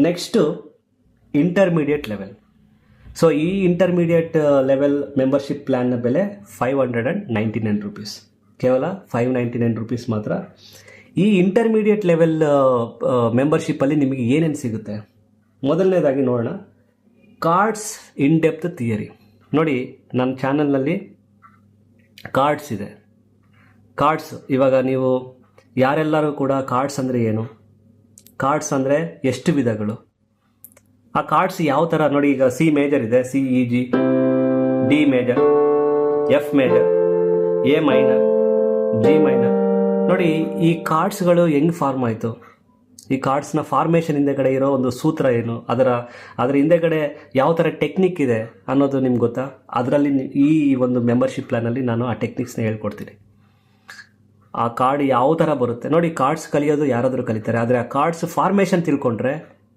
Next intermediate level. So ಈ intermediate level membership ಪ್ಲ್ಯಾನ್ನ ಬೆಲೆ ₹599, ಕೇವಲ ₹599 ಮಾತ್ರ. ಈ ಇಂಟರ್ಮೀಡಿಯೇಟ್ ಲೆವೆಲ್ ಮೆಂಬರ್ಶಿಪ್ಪಲ್ಲಿ ನಿಮಗೆ ಏನೇನು ಸಿಗುತ್ತೆ? ಮೊದಲನೇದಾಗಿ ನೋಡೋಣ, ಕಾರ್ಡ್ಸ್ ಇನ್ ಡೆಪ್ತ್ ಥಿಯರಿ. ನೋಡಿ, ನನ್ನ ಚಾನಲ್ನಲ್ಲಿ ಕಾರ್ಡ್ಸ್ ಇದೆ. ಕಾರ್ಡ್ಸ್ ಇವಾಗ ನೀವು ಯಾರೆಲ್ಲರೂ ಕೂಡ ಕಾರ್ಡ್ಸ್ ಅಂದರೆ ಏನು, ಕಾರ್ಡ್ಸ್ ಅಂದರೆ ಎಷ್ಟು ವಿಧಗಳು, ಆ ಕಾರ್ಡ್ಸ್ ಯಾವ ಥರ ನೋಡಿ. ಈಗ ಸಿ ಮೇಜರ್ ಇದೆ, CEG, D major, F major, A minor, G minor. ನೋಡಿ, ಈ ಕಾರ್ಡ್ಸ್ಗಳು ಹೆಂಗೆ ಫಾರ್ಮ್ ಆಯಿತು, ಈ ಕಾರ್ಡ್ಸ್ನ ಫಾರ್ಮೇಷನ್ ಹಿಂದೆಗಡೆ ಇರೋ ಒಂದು ಸೂತ್ರ ಏನು, ಅದರ ಹಿಂದೆಗಡೆ ಯಾವ ಥರ ಟೆಕ್ನಿಕ್ ಇದೆ ಅನ್ನೋದು ನಿಮ್ಗೆ ಗೊತ್ತಾ? ಅದರಲ್ಲಿ ಈ ಒಂದು ಮೆಂಬರ್ಶಿಪ್ ಪ್ಲ್ಯಾನಲ್ಲಿ ನಾನು ಆ ಟೆಕ್ನಿಕ್ಸ್ನ ಹೇಳ್ಕೊಡ್ತೀನಿ. ಆ ಕಾರ್ಡ್ ಯಾವ ಥರ ಬರುತ್ತೆ ನೋಡಿ. ಕಾರ್ಡ್ಸ್ ಕಲಿಯೋದು ಯಾರಾದರೂ ಕಲಿತಾರೆ, ಆದರೆ ಆ ಕಾರ್ಡ್ಸ್ ಫಾರ್ಮೇಷನ್ ತಿಳ್ಕೊಂಡ್ರೆ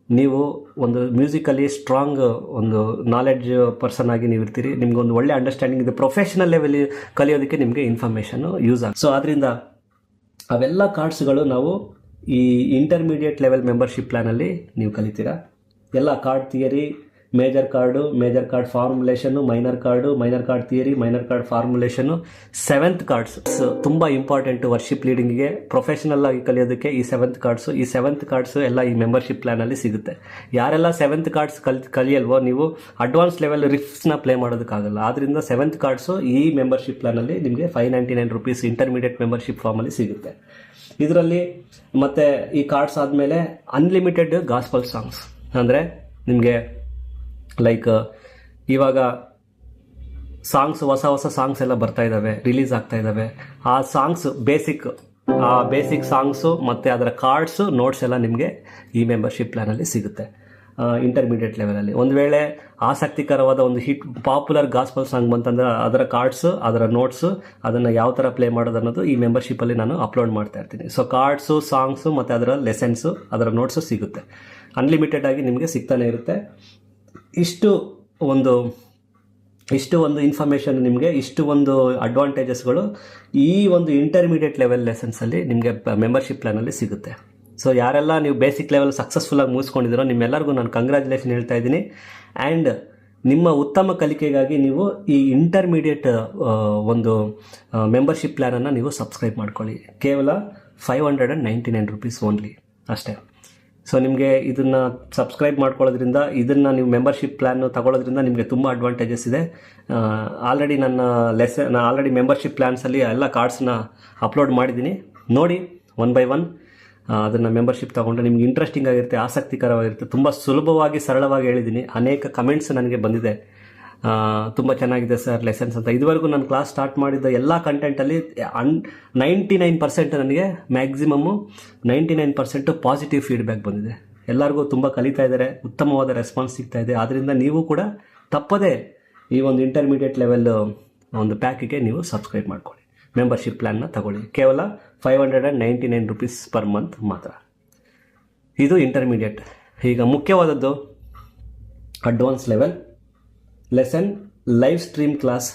ನೀವು ಒಂದು ಮ್ಯೂಸಿಕಲಿ ಸ್ಟ್ರಾಂಗ್ ಒಂದು ನಾಲೆಡ್ಜ್ ಪರ್ಸನ್ ಆಗಿ ನೀವು ಇರ್ತೀರಿ. ನಿಮ್ಗೆ ಒಂದು ಒಳ್ಳೆ ಅಂಡರ್ಸ್ಟ್ಯಾಂಡಿಂಗ್ ಇದೆ. ಪ್ರೊಫೆಷನಲ್ ಲೆವೆಲ್ ಕಲಿಯೋದಕ್ಕೆ ನಿಮಗೆ ಇನ್ಫಾರ್ಮೇಷನು ಯೂಸ್ ಆಗುತ್ತೆ. ಸೊ ಅದರಿಂದ ಅವೆಲ್ಲ ಕಾರ್ಡ್ಸ್ಗಳು ನಾವು ಈ ಇಂಟರ್ಮೀಡಿಯೇಟ್ ಲೆವೆಲ್ ಮೆಂಬರ್ಶಿಪ್ ಪ್ಲ್ಯಾನಲ್ಲಿ ನೀವು ಕಲಿತೀರಾ. ಎಲ್ಲ chord theory, major chord formulation, minor chord theory, minor chord formulation, 7th chords ತುಂಬ ಇಂಪಾರ್ಟೆಂಟು ವರ್ಷಿಪ್ ಲೀಡಿಂಗಿಗೆ, ಪ್ರೊಫೆಷನಲ್ ಆಗಿ ಕಲಿಯೋದಕ್ಕೆ. ಈ 7th ಕಾರ್ಡ್ಸು ಎಲ್ಲ ಈ ಮೆಂಬರ್ಶಿಪ್ ಪ್ಲ್ಯಾನಲ್ಲಿ ಸಿಗುತ್ತೆ. ಯಾರೆಲ್ಲ 7th ಕಾರ್ಡ್ಸ್ ಕಲಿಯಲ್ವೋ, ನೀವು ಅಡ್ವಾನ್ಸ್ ಲೆವೆಲ್ ರಿಫ್ಸ್ನ ಪ್ಲೇ ಮಾಡೋದಕ್ಕಾಗಲ್ಲ. ಆದ್ದರಿಂದ 7th ಕಾರ್ಡ್ಸು ಈ ಮೆಂಬರ್ಶಿಪ್ ಪ್ಲ್ಯಾನಲ್ಲಿ ನಿಮಗೆ ₹599 ಇಂಟರ್ಮೀಡಿಯೇಟ್ ಮೆಂಬರ್ಶಿಪ್ ಫಾರ್ಮಲ್ಲಿ ಸಿಗುತ್ತೆ. ಇದರಲ್ಲಿ ಮತ್ತೆ ಈ ಕಾರ್ಡ್ಸ್ ಆದಮೇಲೆ ಅನ್ಲಿಮಿಟೆಡ್ ಗಾಸ್ಪಲ್ ಸಾಂಗ್ಸ್, ಅಂದರೆ ನಿಮಗೆ ಲೈಕ್ ಇವಾಗ ಸಾಂಗ್ಸ್ ಹೊಸ ಸಾಂಗ್ಸ್ ಎಲ್ಲ ಬರ್ತಾ ಇದ್ದಾವೆ, ರಿಲೀಸ್ ಆಗ್ತಾ ಇದ್ದಾವೆ. ಆ ಸಾಂಗ್ಸ್ ಬೇಸಿಕ್ ಸಾಂಗ್ಸು ಮತ್ತು ಅದರ ಕಾರ್ಡ್ಸು, ನೋಟ್ಸ್ ಎಲ್ಲ ನಿಮಗೆ ಈ ಮೆಂಬರ್ಶಿಪ್ ಪ್ಲ್ಯಾನಲ್ಲಿ ಸಿಗುತ್ತೆ ಇಂಟರ್ಮೀಡಿಯೇಟ್ ಲೆವೆಲಲ್ಲಿ. ಒಂದು ವೇಳೆ ಆಸಕ್ತಿಕರವಾದ ಒಂದು ಹಿಟ್ ಪಾಪ್ಯುಲರ್ ಗಾಸ್ಪಲ್ ಸಾಂಗ್ ಬಂತಂದ್ರೆ ಅದರ ಕಾರ್ಡ್ಸು, ಅದರ ನೋಟ್ಸು, ಅದನ್ನು ಯಾವ ಥರ ಪ್ಲೇ ಮಾಡೋದು ಅನ್ನೋದು ಈ ಮೆಂಬರ್ಶಿಪ್ಪಲ್ಲಿ ನಾನು ಅಪ್ಲೋಡ್ ಮಾಡ್ತಾ ಇರ್ತೀನಿ. ಸೊ ಕಾರ್ಡ್ಸು, ಸಾಂಗ್ಸು ಮತ್ತು ಅದರ ಲೆಸನ್ಸು, ಅದರ ನೋಟ್ಸು ಸಿಗುತ್ತೆ. ಅನ್ಲಿಮಿಟೆಡ್ ಆಗಿ ನಿಮಗೆ ಸಿಗ್ತಾನೆ ಇರುತ್ತೆ. ಇಷ್ಟು ಒಂದು ಇನ್ಫಾರ್ಮೇಷನ್ ನಿಮಗೆ, ಇಷ್ಟು ಒಂದು ಅಡ್ವಾಂಟೇಜಸ್ಗಳು ಈ ಒಂದು ಇಂಟರ್ಮೀಡಿಯೇಟ್ ಲೆವೆಲ್ ಲೆಸನ್ಸಲ್ಲಿ ನಿಮಗೆ ಮೆಂಬರ್ಶಿಪ್ ಪ್ಲ್ಯಾನಲ್ಲಿ ಸಿಗುತ್ತೆ. ಸೊ ಯಾರೆಲ್ಲ ನೀವು ಬೇಸಿಕ್ ಲೆವೆಲ್ ಸಕ್ಸಸ್ಫುಲ್ಲಾಗಿ ಮುಗಿಸ್ಕೊಂಡಿದ್ದೀರೋ ನಿಮ್ಮೆಲ್ಲರಿಗೂ ನಾನು ಕಂಗ್ರ್ಯಾಚುಲೇಷನ್ ಹೇಳ್ತಾ ಇದ್ದೀನಿ. ಆ್ಯಂಡ್ ನಿಮ್ಮ ಉತ್ತಮ ಕಲಿಕೆಗಾಗಿ ನೀವು ಈ ಇಂಟರ್ಮೀಡಿಯೇಟ್ ಒಂದು ಮೆಂಬರ್ಶಿಪ್ ಪ್ಲ್ಯಾನನ್ನು ನೀವು ಸಬ್ಸ್ಕ್ರೈಬ್ ಮಾಡ್ಕೊಳ್ಳಿ. ಕೇವಲ ₹599 ಓನ್ಲಿ ಅಷ್ಟೇ. ಸೊ ನಿಮಗೆ ಇದನ್ನು ಸಬ್ಸ್ಕ್ರೈಬ್ ಮಾಡ್ಕೊಳ್ಳೋದ್ರಿಂದ, ಇದನ್ನು ನೀವು ಮೆಂಬರ್ಶಿಪ್ ಪ್ಲ್ಯಾನ್ ತಗೊಳ್ಳೋದ್ರಿಂದ ನಿಮಗೆ ತುಂಬ ಅಡ್ವಾಂಟೇಜಸ್ ಇದೆ. ಆಲ್ರೆಡಿ ಆಲ್ರೆಡಿ ಮೆಂಬರ್ಶಿಪ್ ಪ್ಲ್ಯಾನ್ಸಲ್ಲಿ ಎಲ್ಲ ಕಾರ್ಡ್ಸ್ನ ಅಪ್ಲೋಡ್ ಮಾಡಿದ್ದೀನಿ, ನೋಡಿ 1 by 1. ಅದನ್ನು ಮೆಂಬರ್ಶಿಪ್ ತೊಗೊಂಡ್ರೆ ನಿಮ್ಗೆ ಇಂಟ್ರೆಸ್ಟಿಂಗ್ ಆಗಿರುತ್ತೆ, ಆಸಕ್ತಿಕರವಾಗಿರುತ್ತೆ. ತುಂಬ ಸುಲಭವಾಗಿ ಸರಳವಾಗಿ ಹೇಳಿದ್ದೀನಿ. ಅನೇಕ ಕಮೆಂಟ್ಸ್ ನನಗೆ ಬಂದಿದೆ, ತುಂಬ ಚೆನ್ನಾಗಿದೆ ಸರ್ ಲೆಸನ್ಸ್ ಅಂತ. ಇದುವರೆಗೂ ನಾನು ಕ್ಲಾಸ್ ಸ್ಟಾರ್ಟ್ ಮಾಡಿದ್ದ ಎಲ್ಲ ಕಂಟೆಂಟಲ್ಲಿ 99% ನನಗೆ ಮ್ಯಾಕ್ಸಿಮಮ್ಮು 99% ಪಾಸಿಟಿವ್ ಫೀಡ್ಬ್ಯಾಕ್ ಬಂದಿದೆ. ಎಲ್ಲರಿಗೂ ತುಂಬ ಕಲಿತಾ ಇದ್ದಾರೆ, ಉತ್ತಮವಾದ ರೆಸ್ಪಾನ್ಸ್ ಸಿಗ್ತಾ ಇದೆ. ಆದ್ದರಿಂದ ನೀವು ಕೂಡ ತಪ್ಪದೇ ಈ ಒಂದು ಇಂಟರ್ಮೀಡಿಯೇಟ್ ಲೆವೆಲ್ ಒಂದು ಪ್ಯಾಕಿಗೆ ನೀವು ಸಬ್ಸ್ಕ್ರೈಬ್ ಮಾಡ್ಕೊಳ್ಳಿ, ಮೆಂಬರ್ಶಿಪ್ ಪ್ಲ್ಯಾನ್ನ ತಗೊಳ್ಳಿ. ಕೇವಲ ₹599 ಪರ್ ಮಂತ್ ಮಾತ್ರ. ಇದು ಇಂಟರ್ಮೀಡಿಯೇಟ್. ಈಗ ಮುಖ್ಯವಾದದ್ದು advance level lesson, live stream class